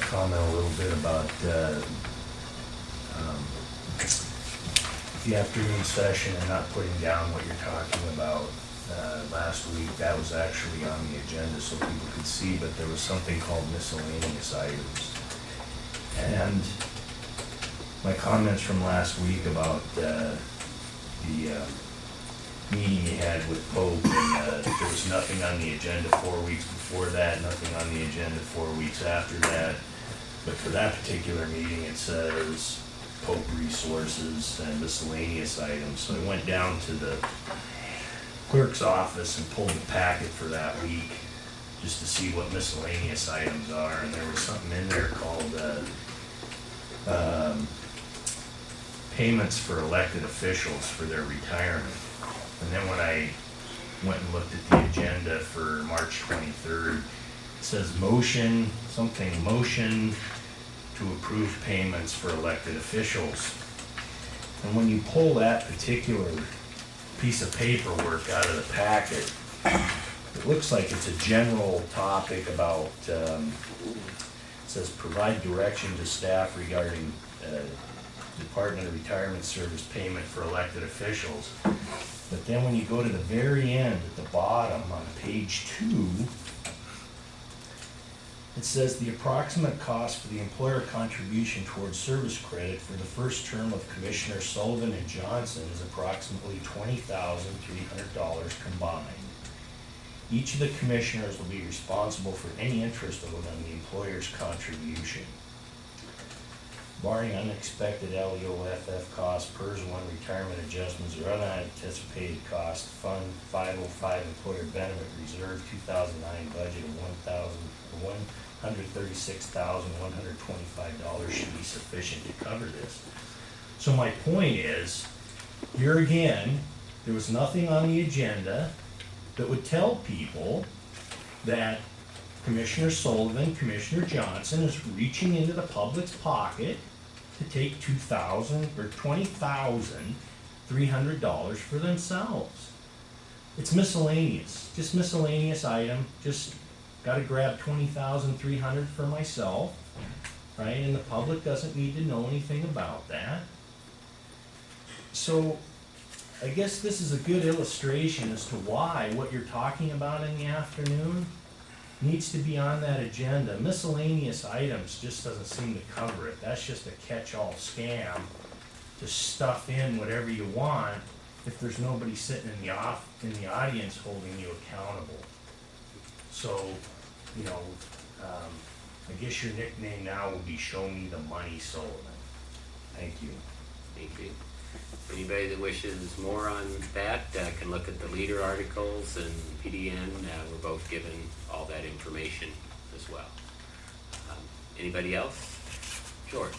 comment a little bit about the afternoon session and not putting down what you're talking about. Last week, that was actually on the agenda so people could see, but there was something called miscellaneous items. And my comments from last week about the meeting you had with Pope, and there was nothing on the agenda 4 weeks before that, nothing on the agenda 4 weeks after that. But for that particular meeting, it says Pope resources and miscellaneous items. So I went down to the clerk's office and pulled the packet for that week just to see what miscellaneous items are, and there was something in there called payments for elected officials for their retirement. And then when I went and looked at the agenda for March 23rd, it says motion to approve payments for elected officials. And when you pull that particular piece of paperwork out of the packet, it looks like it's a general topic about, it says provide direction to staff regarding Department of Retirement Service payment for elected officials. But then when you go to the very end, at the bottom on page 2, it says the approximate cost for the employer contribution towards service credit for the first term of Commissioner Sullivan and Johnson is approximately $20,300 combined. Each of the commissioners will be responsible for any interest owed on the employer's contribution. Barring unexpected LEOFF costs, PERS 1 retirement adjustments, or unanticipated costs, Fund 505 Employer Benefit Reserve 2009 budget of $136,125 should be sufficient to cover this. So my point is, here again, there was nothing on the agenda that would tell people that Commissioner Sullivan, Commissioner Johnson is reaching into the public's pocket to take $2,000 or $20,300 for themselves. It's miscellaneous, just miscellaneous item, just gotta grab $20,300 for myself, right? And the public doesn't need to know anything about that. So I guess this is a good illustration as to why what you're talking about in the afternoon needs to be on that agenda. Miscellaneous items just doesn't seem to cover it. That's just a catch-all scam to stuff in whatever you want if there's nobody sitting in the audience holding you accountable. So, you know, I guess your nickname now will be Show Me the Money Sullivan. Thank you. Thank you. Anybody that wishes more on that can look at the leader articles and PDN. We're both given all that information as well. Anybody else? George.